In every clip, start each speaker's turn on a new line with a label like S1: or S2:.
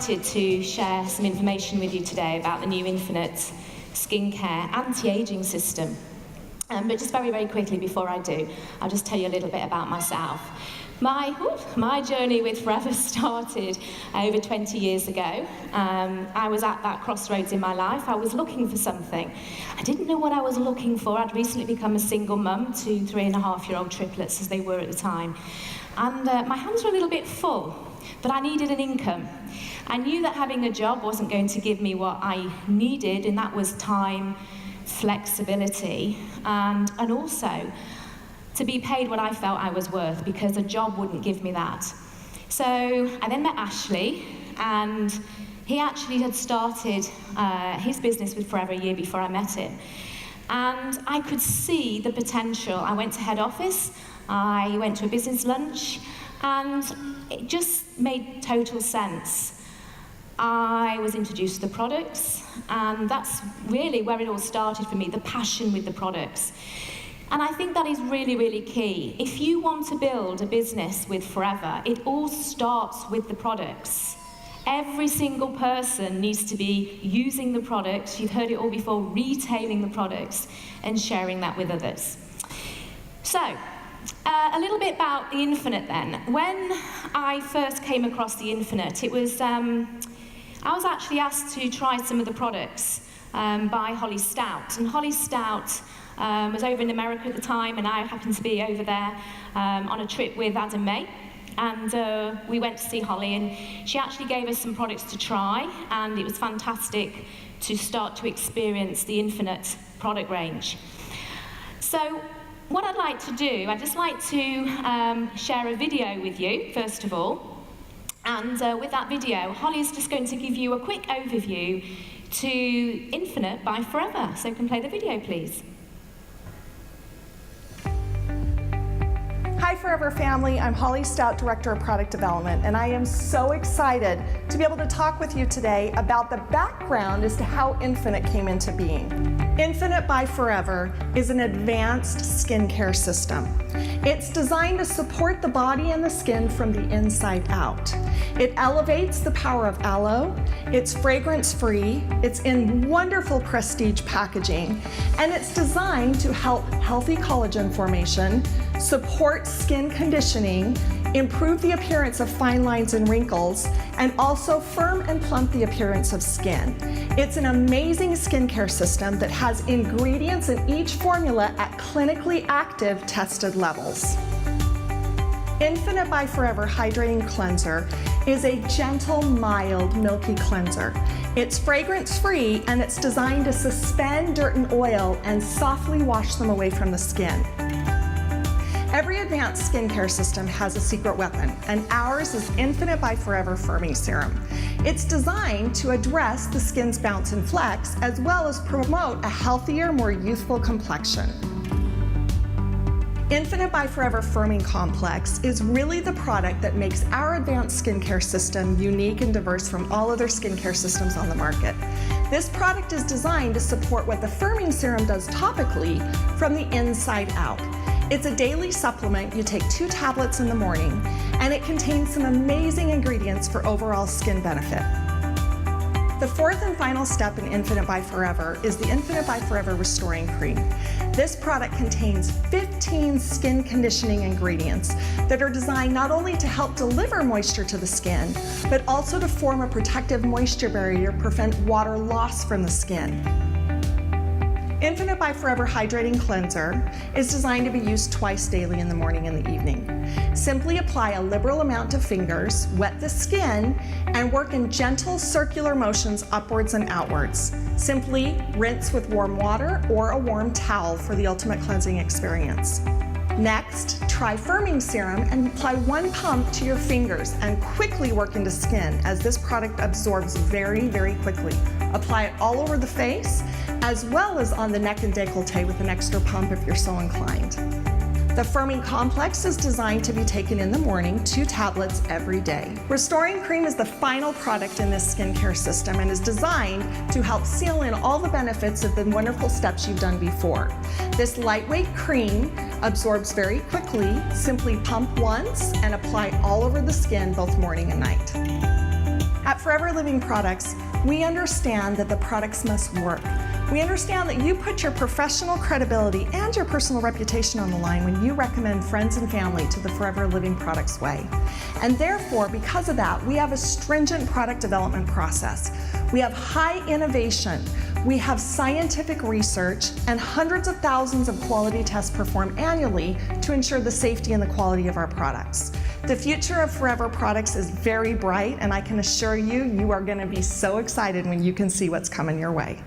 S1: excited to share some information with you today about the new Infinite skincare anti-aging system. But just very, very quickly before I do, I'll just tell you a little bit about myself. My journey with Forever started over 20 years ago. I was at that crossroads in my life. I was looking for something. I didn't know what I was looking for. I'd recently become a single mum to 3.5-year-old triplets, as they were at the time. And my hands were a little bit full, but I needed an income. I knew that having a job wasn't going to give me what I needed, and that was time, flexibility, and also to be paid what I felt I was worth, because a job wouldn't give me that. So I then met Ashley, and he actually had started his business with Forever a year before I met him. And I could see the potential. I went to head office, I went to a business lunch, and it just made total sense. I was introduced to the products, and that's really where it all started for me, the passion with the products. And I think that is really, really key. If you want to build a business with Forever, it all starts with the products. Every single person needs to be using the products. You've heard it all before, retailing the products and sharing that with others. So, a little bit about the Infinite then. When I first came across the Infinite, it was, I was actually asked to try some of the products by Holly Stout. And Holly Stout was over in America at the time, and I happened to be over there on a trip with Adam May. And we went to see Holly, and she actually gave us some products to try, and it was fantastic to start to experience the Infinite product range. So what I'd like to do, I'd just like to share a video with you, first of all. And with that video, Holly's just going to give you a quick overview to Infinite by Forever. So you can play the video, please.
S2: Hi Forever family, I'm Holly Stout, Director of Product Development, and I am so excited to be able to talk with you today about the background as to how Infinite came into being. Infinite by Forever is an advanced skincare system. It's designed to support the body and the skin from the inside out. It elevates the power of aloe, it's fragrance-free, it's in wonderful prestige packaging, and it's designed to help healthy collagen formation, support skin conditioning, improve the appearance of fine lines and wrinkles, and also firm and plump the appearance of skin. It's an amazing skincare system that has ingredients in each formula at clinically active tested levels. Infinite by Forever Hydrating Cleanser is a gentle, mild, milky cleanser. It's fragrance-free, and it's designed to suspend dirt and oil and softly wash them away from the skin. Every advanced skincare system has a secret weapon, and ours is Infinite by Forever Firming Serum. It's designed to address the skin's bounce and flex, as well as promote a healthier, more youthful complexion. Infinite by Forever Firming Complex is really the product that makes our advanced skincare system unique and diverse from all other skincare systems on the market. This product is designed to support what the firming serum does topically from the inside out. It's a daily supplement. You take 2 tablets in the morning, and it contains some amazing ingredients for overall skin benefit. The fourth and final step in Infinite by Forever is the Infinite by Forever Restoring Cream. This product contains 15 skin conditioning ingredients that are designed not only to help deliver moisture to the skin, but also to form a protective moisture barrier to prevent water loss from the skin. Infinite by Forever Hydrating Cleanser is designed to be used twice daily in the morning and the evening. Simply apply a liberal amount to fingers, wet the skin, and work in gentle circular motions upwards and outwards. Simply rinse with warm water or a warm towel for the ultimate cleansing experience. Next, try firming serum and apply 1 pump to your fingers and quickly work into skin, as this product absorbs very, very quickly. Apply it all over the face, as well as on the neck and décolleté with an extra pump if you're so inclined. The firming complex is designed to be taken in the morning, 2 tablets every day. Restoring Cream is the final product in this skincare system and is designed to help seal in all the benefits of the wonderful steps you've done before. This lightweight cream absorbs very quickly. Simply pump once and apply all over the skin both morning and night. At Forever Living Products, we understand that the products must work. We understand that you put your professional credibility and your personal reputation on the line when you recommend friends and family to the Forever Living Products way. And therefore, because of that, we have a stringent product development process. We have high innovation. We have scientific research and hundreds of thousands of quality tests performed annually to ensure the safety and the quality of our products. The future of Forever Products is very bright, and I can assure you, you are going to be so excited when you can see what's coming your way.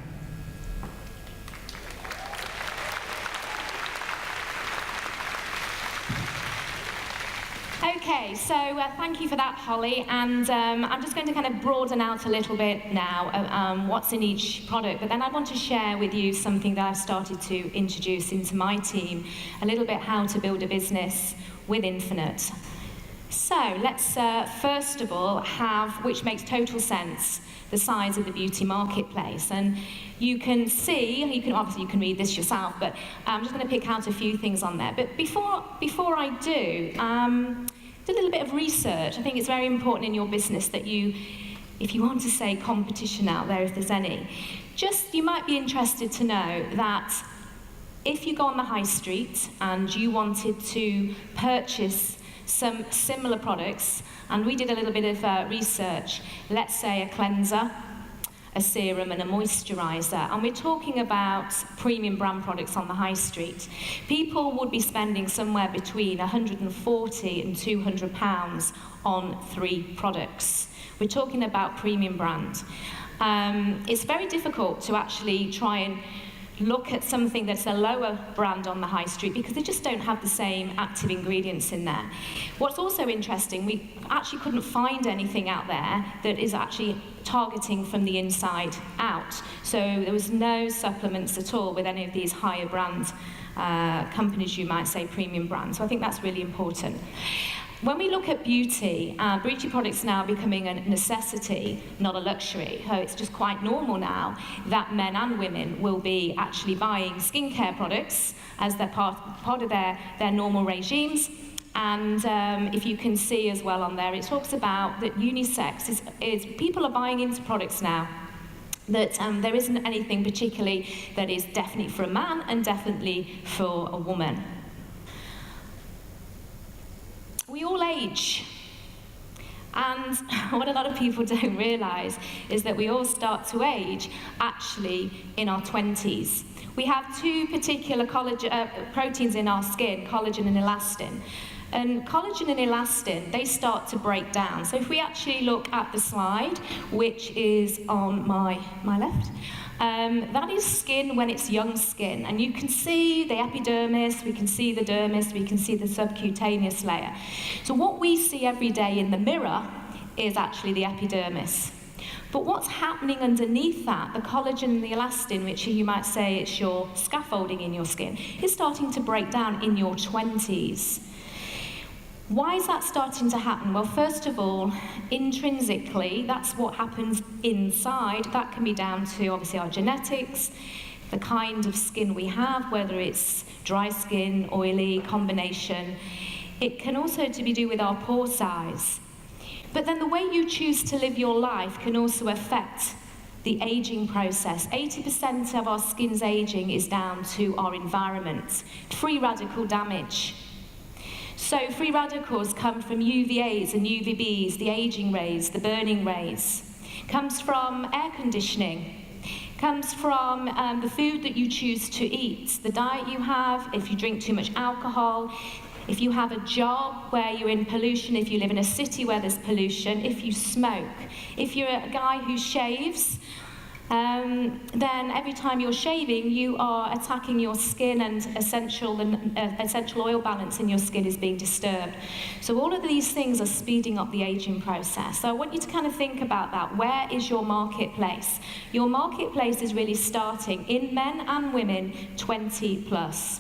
S1: Okay, so thank you for that, Holly, and I'm just going to kind of broaden out a little bit now what's in each product, but then I want to share with you something that I've started to introduce into my team, a little bit how to build a business with Infinite. So let's first of all have, which makes total sense, the size of the beauty marketplace. And you can see, obviously you can read this yourself, but I'm just going to pick out a few things on there. But before I do, a little bit of research. I think it's very important in your business that you, if you want to say competition out there, if there's any, you might be interested to know that if you go on the high street and you wanted to purchase some similar products, and we did a little bit of research, let's say a cleanser, a serum and a moisturizer, and we're talking about premium brand products on the high street, people would be spending somewhere between 140 and 200 pounds on 3 products. We're talking about premium brand. It's very difficult to actually try and look at something that's a lower brand on the high street because they just don't have the same active ingredients in there. What's also interesting, we actually couldn't find anything out there that is actually targeting from the inside out. So there was no supplements at all with any of these higher brand companies, you might say premium brands. So I think that's really important. When we look at beauty products now becoming a necessity, not a luxury. So it's just quite normal now that men and women will be actually buying skincare products as they're part of their normal regimes. And if you can see as well on there, it talks about that unisex is people are buying into products now that there isn't anything particularly that is definitely for a man and definitely for a woman. We all age, and what a lot of people don't realise is that we all start to age actually in our 20s. We have 2 particular proteins in our skin, collagen and elastin. And collagen and elastin, they start to break down. So if we actually look at the slide, which is on my left, that is skin when it's young skin. And you can see the epidermis, we can see the dermis, we can see the subcutaneous layer. So what we see every day in the mirror is actually the epidermis. But what's happening underneath that, the collagen and the elastin, which you might say it's your scaffolding in your skin, is starting to break down in your 20s. Why is that starting to happen? Well, first of all, intrinsically, that's what happens inside. That can be down to, obviously, our genetics, the kind of skin we have, whether it's dry skin, oily, combination. It can also be to do with our pore size. But then the way you choose to live your life can also affect the aging process. 80% of our skin's aging is down to our environment. Free radical damage. So free radicals come from UVAs and UVBs, the aging rays, the burning rays. Comes from air conditioning. Comes from the food that you choose to eat, the diet you have, if you drink too much alcohol, if you have a job where you're in pollution, if you live in a city where there's pollution, if you smoke, if you're a guy who shaves, then every time you're shaving, you are attacking your skin and essential oil balance in your skin is being disturbed. So all of these things are speeding up the aging process. So I want you to kind of think about that. Where is your marketplace? Your marketplace is really starting in men and women 20 plus.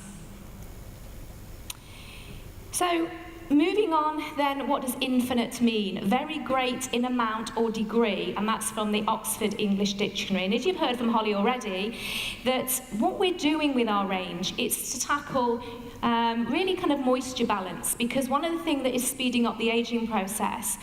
S1: So moving on then, what does infinite mean? Very great in amount or degree, and that's from the Oxford English Dictionary. And as you've heard from Holly already, that what we're doing with our range is to tackle really kind of moisture balance, because one of the things that is speeding up the aging process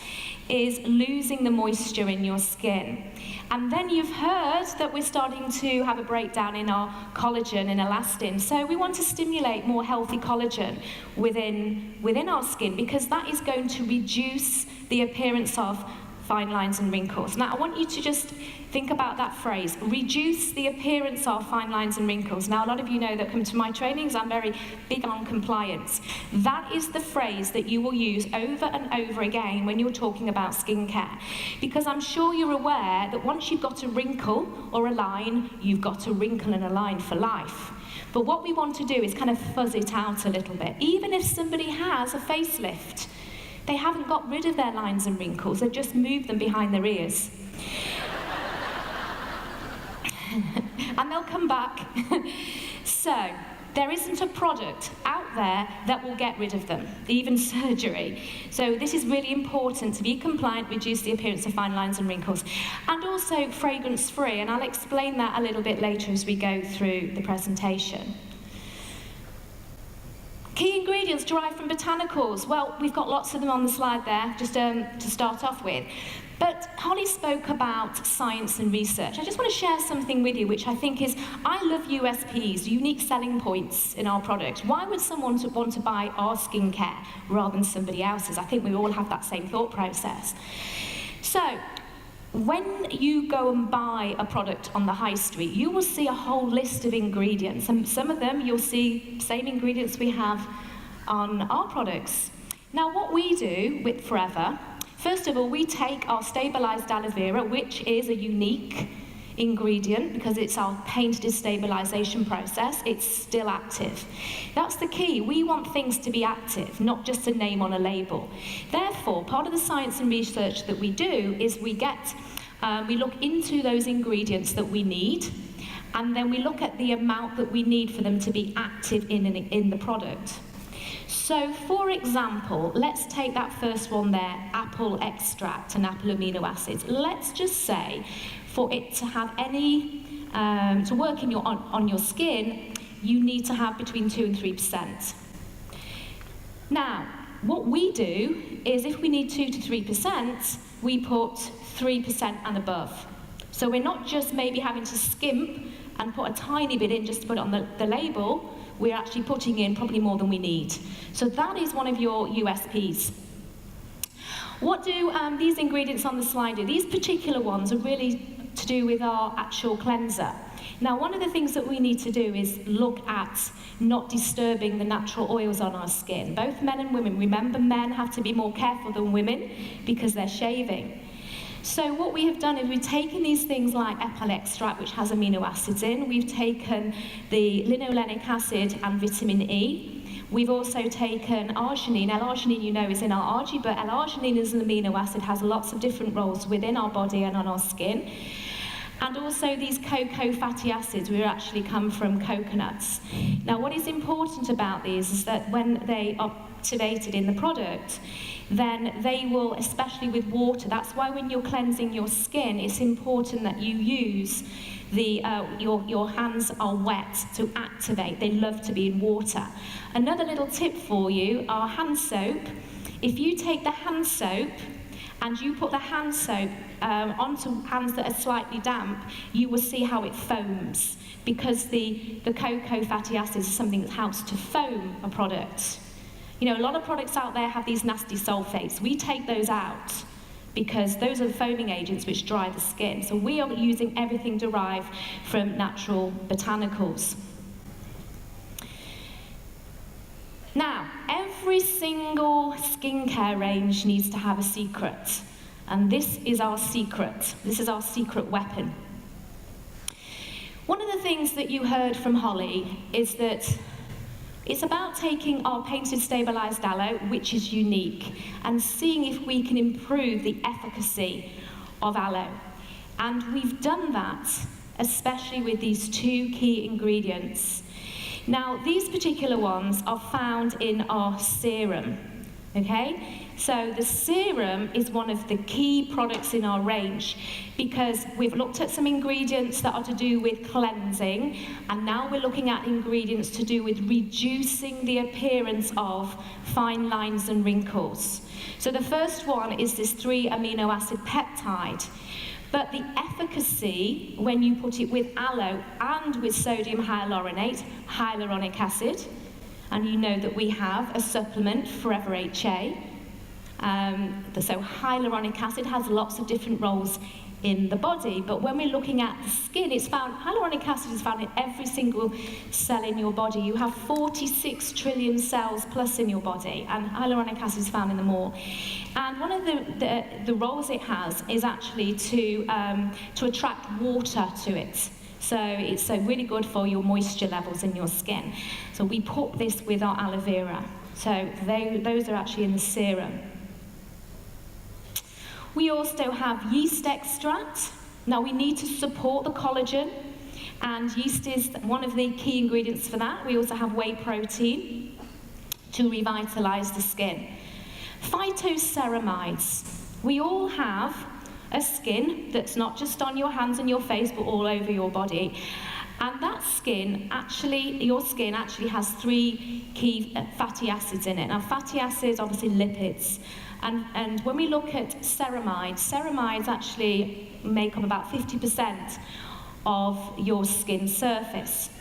S1: is losing the moisture in your skin. And then you've heard that we're starting to have a breakdown in our collagen and elastin. So we want to stimulate more healthy collagen within our skin, because that is going to reduce the appearance of fine lines and wrinkles. Now, I want you to just think about that phrase, reduce the appearance of fine lines and wrinkles. Now, a lot of you know that come to my trainings, I'm very big on compliance. That is the phrase that you will use over and over again when you're talking about skincare. Because I'm sure you're aware that once you've got a wrinkle or a line, you've got a wrinkle and a line for life. But what we want to do is kind of fuzz it out a little bit. Even if somebody has a facelift, they haven't got rid of their lines and wrinkles, they've just moved them behind their ears. And they'll come back. So, there isn't a product out there that will get rid of them, even surgery. So this is really important to be compliant, reduce the appearance of fine lines and wrinkles. And also fragrance-free, and I'll explain that a little bit later as we go through the presentation. Key ingredients derived from botanicals. Well, we've got lots of them on the slide there, just to start off with. But Holly spoke about science and research. I just want to share something with you, which I think is, I love USPs, unique selling points in our products. Why would someone want to buy our skincare rather than somebody else's? I think we all have that same thought process. So, when you go and buy a product on the high street, you will see a whole list of ingredients, and some of them you'll see same ingredients we have on our products. Now, what we do with Forever, first of all, we take our stabilized aloe vera, which is a unique ingredient because it's our paint destabilization process. It's still active. That's the key. We want things to be active, not just a name on a label. Therefore, part of the science and research that we do is we look into those ingredients that we need, and then we look at the amount that we need for them to be active in the product. So, for example, let's take that first one there, apple extract and apple amino acids. Let's just say, for it to have any, to work on your skin, you need to have between 2 and 3%. Now, what we do is if we need 2 to 3%, we put 3% and above. So we're not just maybe having to skimp and put a tiny bit in just to put it on the label. We're actually putting in probably more than we need. So that is one of your USPs. What do these ingredients on the slide do? These particular ones are really to do with our actual cleanser. Now, one of the things that we need to do is look at not disturbing the natural oils on our skin. Both men and women. Remember, men have to be more careful than women because they're shaving. So what we have done is we've taken these things like apple extract, which has amino acids in. We've taken the linolenic acid and vitamin E. We've also taken arginine. L-arginine, you know, is in our algae, but L-arginine is an amino acid, has lots of different roles within our body and on our skin. And also these cocoa fatty acids, which actually come from coconuts. Now, what is important about these is that when they are activated in the product, then they will, especially with water, that's why when you're cleansing your skin, it's important that you use your hands are wet to activate. They love to be in water. Another little tip for you, our hand soap. If you take the hand soap and you put the hand soap onto hands that are slightly damp, you will see how it foams, because the cocoa fatty acids is something that helps to foam a product. You know, a lot of products out there have these nasty sulfates. We take those out because those are the foaming agents which dry the skin. So we are using everything derived from natural botanicals. Now, every single skincare range needs to have a secret. And this is our secret. This is our secret weapon. One of the things that you heard from Holly is that it's about taking our painted stabilized aloe, which is unique, and seeing if we can improve the efficacy of aloe. And we've done that, especially with these 2 key ingredients. Now, these particular ones are found in our serum. Okay? So the serum is one of the key products in our range because we've looked at some ingredients that are to do with cleansing, and now we're looking at ingredients to do with reducing the appearance of fine lines and wrinkles. So the first one is this 3-amino acid peptide. But the efficacy, when you put it with aloe and with sodium hyaluronate, hyaluronic acid, and you know that we have a supplement, Forever HA. So hyaluronic acid has lots of different roles in the body, but when we're looking at the skin, hyaluronic acid is found in every single cell in your body. You have 46 trillion cells plus in your body, and hyaluronic acid is found in them all. And one of the roles it has is actually to attract water to it. So it's really good for your moisture levels in your skin. So we put this with our aloe vera. So those are actually in the serum. We also have yeast extract. Now we need to support the collagen, and yeast is one of the key ingredients for that. We also have whey protein to revitalize the skin. Phytoceramides. We all have a skin that's not just on your hands and your face, but all over your body. And that skin, your skin actually has 3 key fatty acids in it. Now, fatty acids, obviously lipids. And when we look at ceramides actually make up about 50% of your skin surface.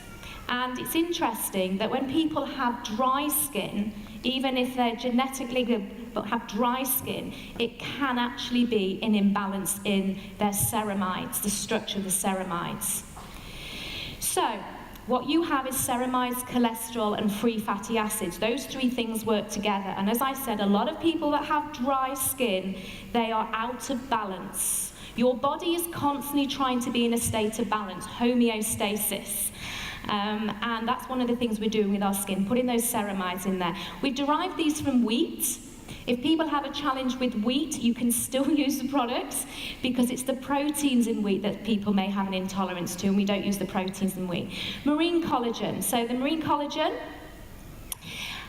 S1: And it's interesting that when people have dry skin, even if they're genetically good but have dry skin, it can actually be an imbalance in their ceramides, the structure of the ceramides. So, what you have is ceramides, cholesterol, and free fatty acids. Those 3 things work together. And as I said, a lot of people that have dry skin, they are out of balance. Your body is constantly trying to be in a state of balance, homeostasis. And that's one of the things we're doing with our skin, putting those ceramides in there. We derive these from wheat. If people have a challenge with wheat, you can still use the products because it's the proteins in wheat that people may have an intolerance to, and we don't use the proteins in wheat. Marine collagen. So the marine collagen,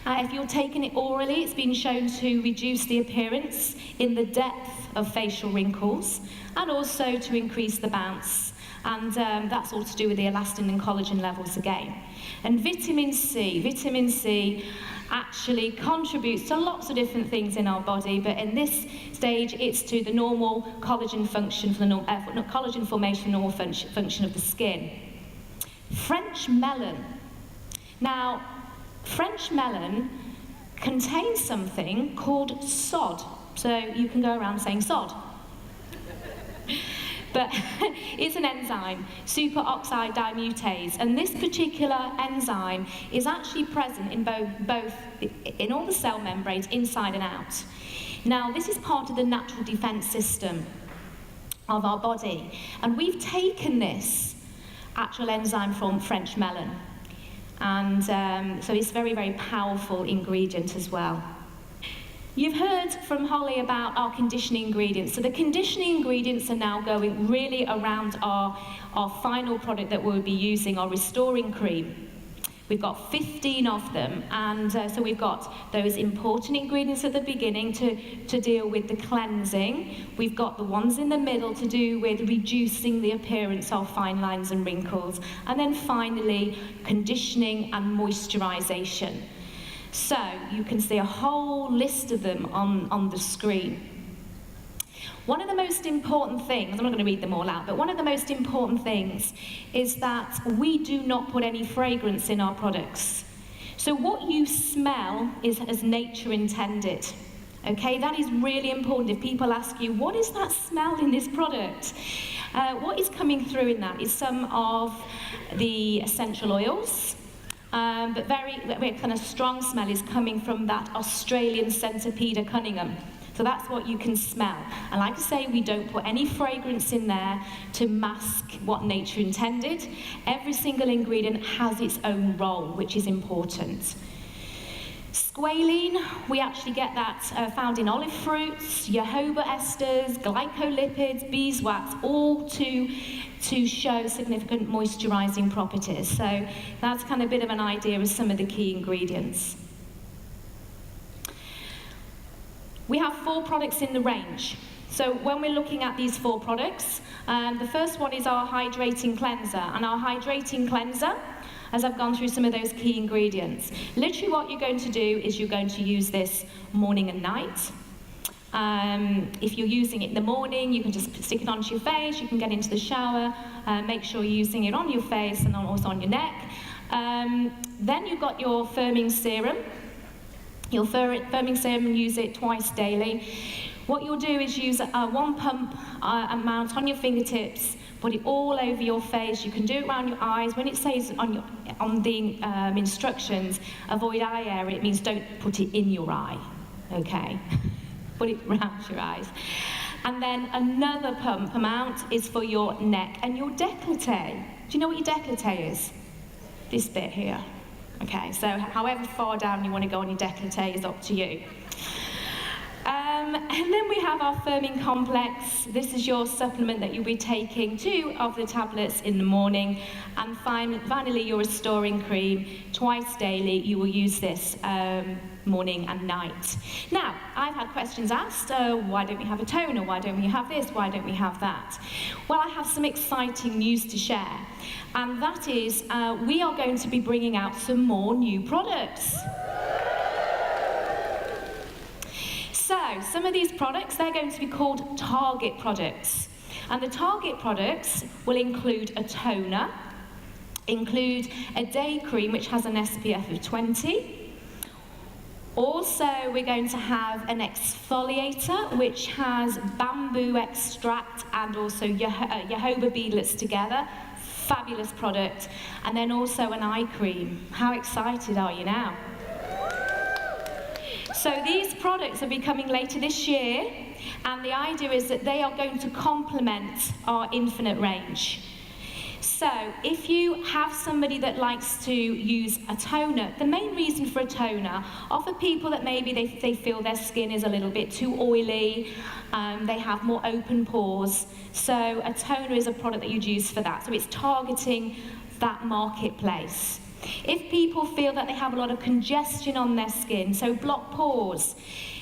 S1: if you're taking it orally, it's been shown to reduce the appearance in the depth of facial wrinkles and also to increase the bounce. And that's all to do with the elastin and collagen levels again. And vitamin C actually contributes to lots of different things in our body, but in this stage it's to the normal collagen function, collagen formation, normal function of the skin. French melon. Now, French melon contains something called sod. So you can go around saying sod. But it's an enzyme, superoxide dismutase, and this particular enzyme is actually present in both in all the cell membranes, inside and out. Now, this is part of the natural defense system of our body, and we've taken this actual enzyme from French melon, and so it's a very, very powerful ingredient as well. You've heard from Holly about our conditioning ingredients. So the conditioning ingredients are now going really around our final product that we'll be using, our restoring cream. We've got 15 of them, and so we've got those important ingredients at the beginning to deal with the cleansing. We've got the ones in the middle to do with reducing the appearance of fine lines and wrinkles. And then finally, conditioning and moisturization. So you can see a whole list of them on the screen. One of the most important things, I'm not going to read them all out, but one of the most important things is that we do not put any fragrance in our products. So what you smell is as nature intended. Okay, that is really important. If people ask you, what is that smell in this product? What is coming through in that is some of the essential oils, but very kind of strong smell is coming from that Australian Centipede Cunningham. So that's what you can smell. And like I say, we don't put any fragrance in there to mask what nature intended. Every single ingredient has its own role, which is important. Squalene, we actually get that found in olive fruits, jojoba esters, glycolipids, beeswax, all to show significant moisturizing properties. So that's kind of a bit of an idea of some of the key ingredients. We have 4 products in the range. So when we're looking at these 4 products, the first one is our hydrating cleanser. And our hydrating cleanser, as I've gone through some of those key ingredients, literally what you're going to do is you're going to use this morning and night. If you're using it in the morning, you can just stick it onto your face, you can get into the shower, make sure you're using it on your face and also on your neck. Then you've got your firming serum. Your firming serum, use it twice daily. What you'll do is use a 1 pump amount on your fingertips, put it all over your face. You can do it around your eyes. When it says on the instructions, avoid eye area, it means don't put it in your eye, okay? Put it around your eyes. And then another pump amount is for your neck and your décolleté. Do you know what your décolleté is? This bit here. Okay, so however far down you want to go on your décolleté is up to you. And then we have our firming complex. This is your supplement that you'll be taking 2 of the tablets in the morning. And finally, your restoring cream. Twice daily, you will use this morning and night. Now, I've had questions asked, why don't we have a toner? Why don't we have this? Why don't we have that? Well, I have some exciting news to share. And that is, we are going to be bringing out some more new products. So, some of these products, they're going to be called target products. And the target products will include a toner, include a day cream which has an SPF of 20. Also, we're going to have an exfoliator which has bamboo extract and also jojoba beadlets together. Fabulous product. And then also an eye cream. How excited are you now? So these products will be coming later this year, and the idea is that they are going to complement our Infinite range. So if you have somebody that likes to use a toner, the main reason for a toner are for people that maybe they feel their skin is a little bit too oily, they have more open pores. So a toner is a product that you'd use for that. So it's targeting that marketplace. If people feel that they have a lot of congestion on their skin, so blocked pores,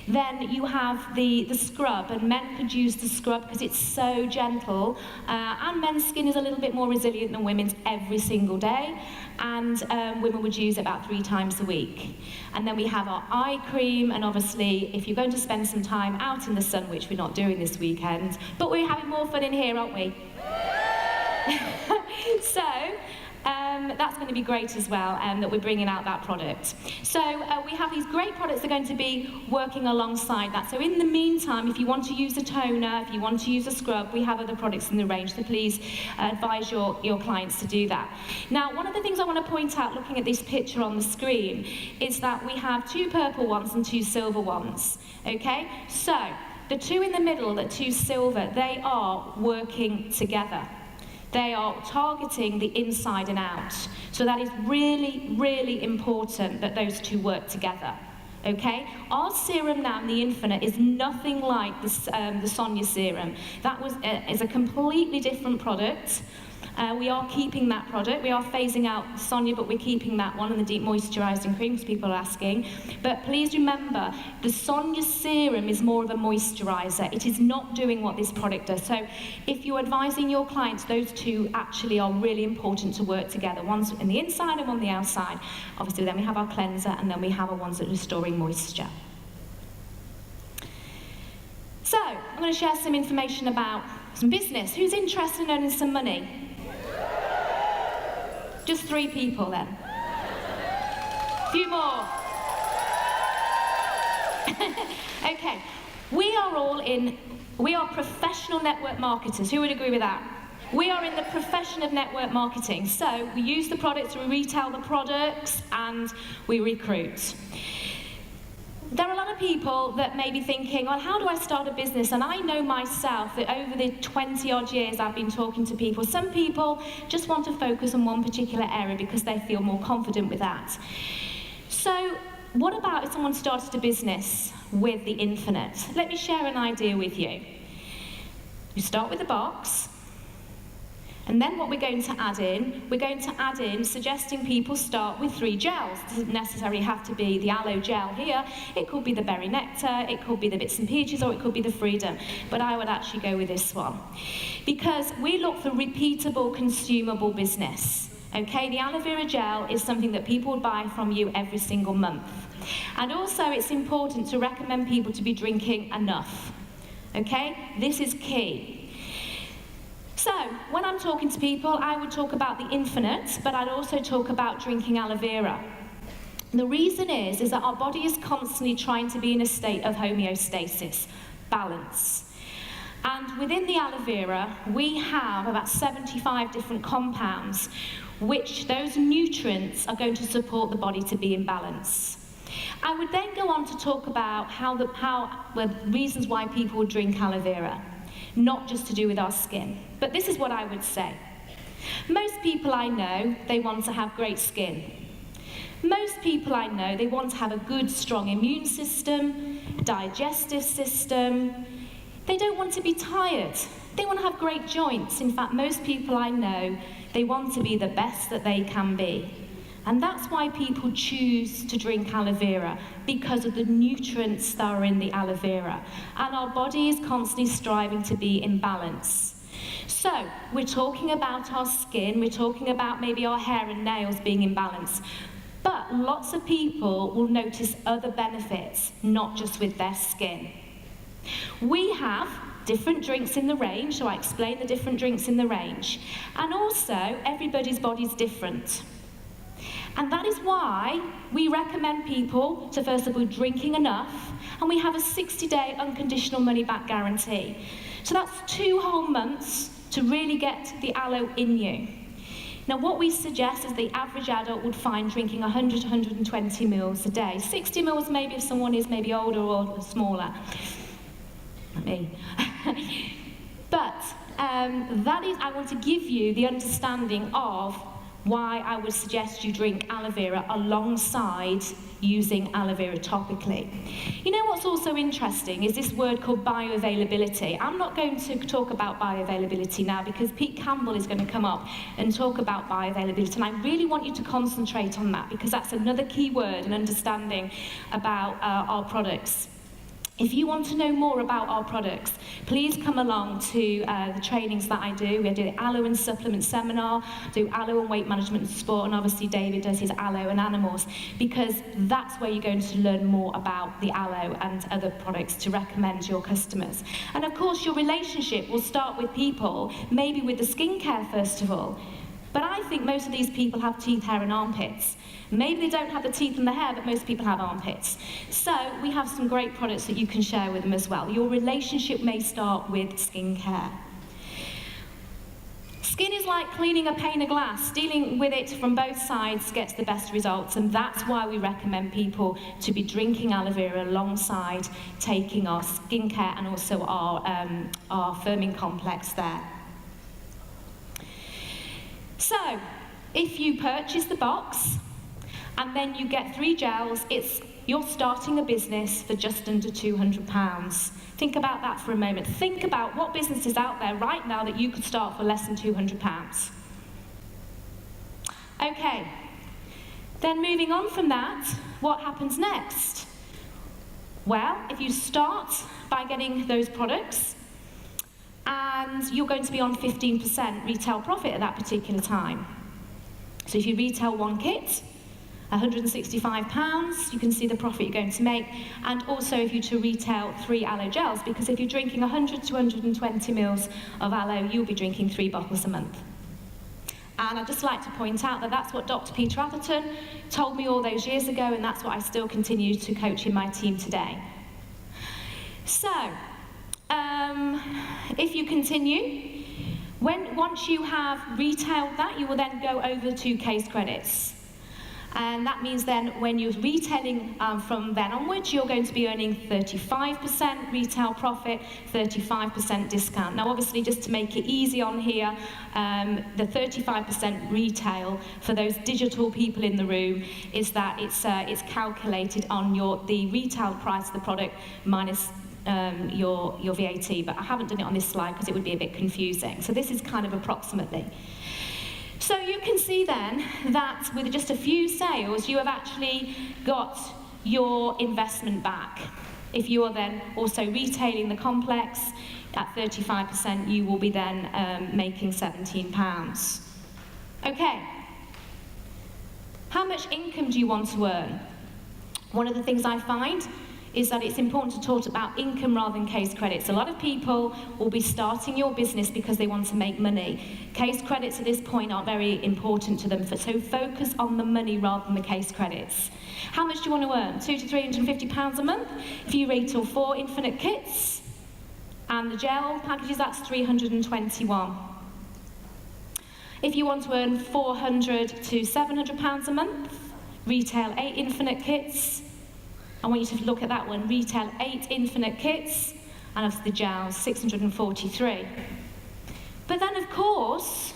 S1: then you have the scrub, and men could use the scrub because it's so gentle, and men's skin is a little bit more resilient than women's every single day, and women would use it about 3 times a week. And then we have our eye cream, and obviously if you're going to spend some time out in the sun, which we're not doing this weekend, but we're having more fun in here, aren't we? So that's going to be great as well, that we're bringing out that product. So we have these great products that are going to be working alongside that. So in the meantime, if you want to use a toner, if you want to use a scrub, we have other products in the range, so please advise your clients to do that. Now, one of the things I want to point out looking at this picture on the screen is that we have 2 purple ones and 2 silver ones, okay? So the 2 in the middle, the 2 silver, they are working together. They are targeting the inside and out. So that is really, really important that those 2 work together. Okay? Our serum now in the Infinite is nothing like the Sonia serum. That is a completely different product. We are keeping that product. We are phasing out Sonia, but we're keeping that one and the deep moisturising cream because people are asking. But please remember, the Sonia serum is more of a moisturiser. It is not doing what this product does. So if you're advising your clients, those 2 actually are really important to work together. One's on the inside and one on the outside. Obviously, then we have our cleanser, and then we have our ones that are restoring moisture. So I'm going to share some information about some business. Who's interested in earning some money? Just 3 people then. A few more. Okay, we are professional network marketers. Who would agree with that? We are in the profession of network marketing. So we use the products, we retail the products, and we recruit. There are a lot of people that may be thinking, well, how do I start a business? And I know myself that over the 20-odd years I've been talking to people, some people just want to focus on one particular area because they feel more confident with that. So what about if someone started a business with the Infinite? Let me share an idea with you. You start with a box, And then what we're going to add in, suggesting people start with 3 gels. It doesn't necessarily have to be the aloe gel here. It could be the berry nectar, it could be the bits and peaches, or it could be the freedom. But I would actually go with this one. Because we look for repeatable, consumable business. Okay, the aloe vera gel is something that people would buy from you every single month. And also it's important to recommend people to be drinking enough. Okay, this is key. So, when I'm talking to people, I would talk about the infinite, but I'd also talk about drinking aloe vera. The reason is that our body is constantly trying to be in a state of homeostasis, balance. And within the aloe vera, we have about 75 different compounds, which those nutrients are going to support the body to be in balance. I would then go on to talk about the reasons why people would drink aloe vera. Not just to do with our skin. But this is what I would say. Most people I know, they want to have great skin. Most people I know, they want to have a good, strong immune system, digestive system. They don't want to be tired. They want to have great joints. In fact, most people I know, they want to be the best that they can be. And that's why people choose to drink aloe vera, because of the nutrients that are in the aloe vera. And our body is constantly striving to be in balance. So, we're talking about our skin, we're talking about maybe our hair and nails being in balance. But lots of people will notice other benefits, not just with their skin. We have different drinks in the range, so I explain the different drinks in the range. And also, everybody's body's different. And that is why we recommend people to, first of all, drinking enough, and we have a 60-day unconditional money-back guarantee. So that's 2 whole months to really get the aloe in you. Now, what we suggest is the average adult would find drinking 100 to 120 mils a day. 60 mils maybe if someone is maybe older or smaller. Not me. But that is, I want to give you the understanding of why I would suggest you drink aloe vera alongside using aloe vera topically. You know what's also interesting is this word called bioavailability. I'm not going to talk about bioavailability now because Pete Campbell is going to come up and talk about bioavailability, and I really want you to concentrate on that because that's another key word and understanding about our products. If you want to know more about our products, please come along to the trainings that I do. We do the aloe and supplement seminar, do aloe and weight management and sport, and obviously David does his aloe and animals, because that's where you're going to learn more about the aloe and other products to recommend your customers. And of course, your relationship will start with people, maybe with the skincare first of all. But I think most of these people have teeth, hair, and armpits. Maybe they don't have the teeth and the hair, but most people have armpits. So we have some great products that you can share with them as well. Your relationship may start with skincare. Skin is like cleaning a pane of glass. Dealing with it from both sides gets the best results, and that's why we recommend people to be drinking aloe vera alongside taking our skincare and also our firming complex there. So, if you purchase the box and then you get 3 gels, you're starting a business for just under £200. Think about that for a moment. Think about what business is out there right now that you could start for less than £200. Okay, then moving on from that, what happens next? Well, if you start by getting those products, and you're going to be on 15% retail profit at that particular time. So if you retail 1 kit, £165, you can see the profit you're going to make. And also if you to retail 3 aloe gels, because if you're drinking 100 to 120 mils of aloe, you'll be drinking 3 bottles a month. And I'd just like to point out that that's what Dr. Peter Atherton told me all those years ago, and that's what I still continue to coach in my team today. So, if you continue, once you have retailed that, you will then go over to case credits. And that means then when you're retailing from then onwards, you're going to be earning 35% retail profit, 35% discount. Now obviously, just to make it easy on here, the 35% retail for those digital people in the room is that it's calculated on the retail price of the product minus your VAT, but I haven't done it on this slide because it would be a bit confusing. So this is kind of approximately. So you can see then that with just a few sales, you have actually got your investment back. If you are then also retailing the complex at 35%, you will be then making £17. Okay. How much income do you want to earn? One of the things I find is that it's important to talk about income rather than case credits. A lot of people will be starting your business because they want to make money. Case credits at this point aren't very important to them, so focus on the money rather than the case credits. How much do you want to earn? £200 to £350 a month. If you retail 4 infinite kits and the gel packages, that's £321. If you want to earn £400 to £700 a month, retail 8 infinite kits. I want you to look at that one. Retail 8 infinite kits, and of the gels, 643. But then, of course,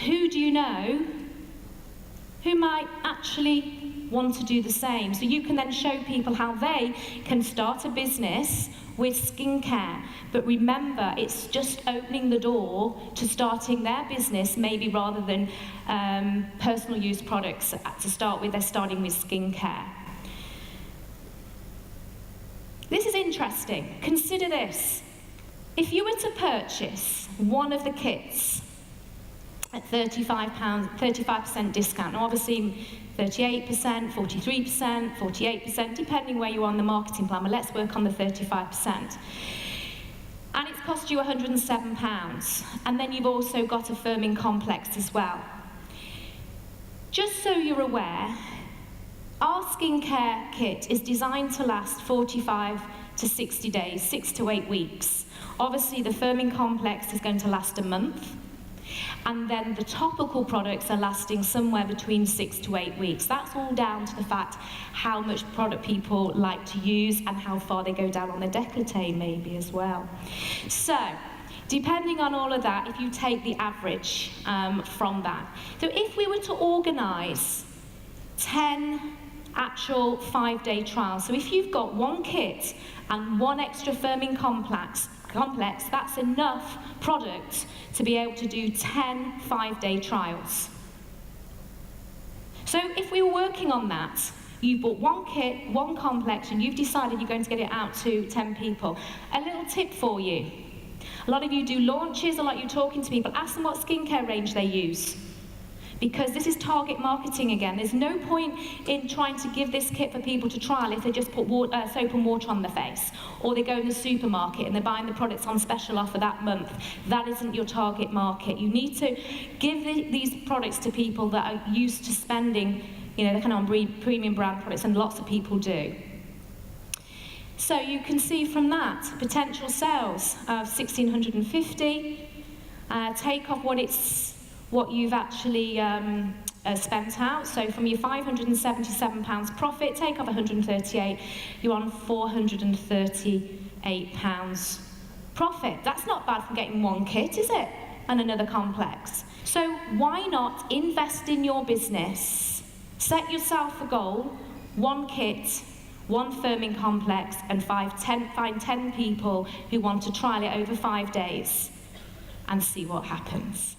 S1: who do you know who might actually want to do the same? So you can then show people how they can start a business with skincare. But remember, it's just opening the door to starting their business, maybe rather than personal use products to start with. They're starting with skincare. This is interesting. Consider this. If you were to purchase one of the kits at £35% discount, now obviously 38%, 43%, 48%, depending where you are on the marketing plan, but let's work on the 35%. And it's cost you £107, and then you've also got a firming complex as well. Just so you're aware, our skincare kit is designed to last 45 to 60 days, 6 to 8 weeks. Obviously, the firming complex is going to last a month, and then the topical products are lasting somewhere between 6 to 8 weeks. That's all down to the fact how much product people like to use and how far they go down on the décolleté maybe as well. So, depending on all of that, if you take the average from that. So if we were to organise 10 actual 5-day trials, so if you've got 1 kit and 1 extra firming complex, that's enough product to be able to do 10 5-day trials. So if we were working on that, you bought 1 kit, 1 complex, and you've decided you're going to get it out to 10 people. A little tip for you. A lot of you do launches, a lot of you talking to people, ask them what skincare range they use. Because this is target marketing again. There's no point in trying to give this kit for people to trial if they just put soap and water on their face, or they go in the supermarket and they're buying the products on special offer that month. That isn't your target market. You need to give these products to people that are used to spending, you know, the kind of premium brand products, and lots of people do. So you can see from that, potential sales of 1,650, take off what you've actually spent out. So from your £577 profit, take off 138, you're on £438 profit. That's not bad from getting 1 kit, is it? And another complex. So why not invest in your business? Set yourself a goal, 1 kit, 1 firming complex, and find 10 people who want to trial it over 5 days and see what happens.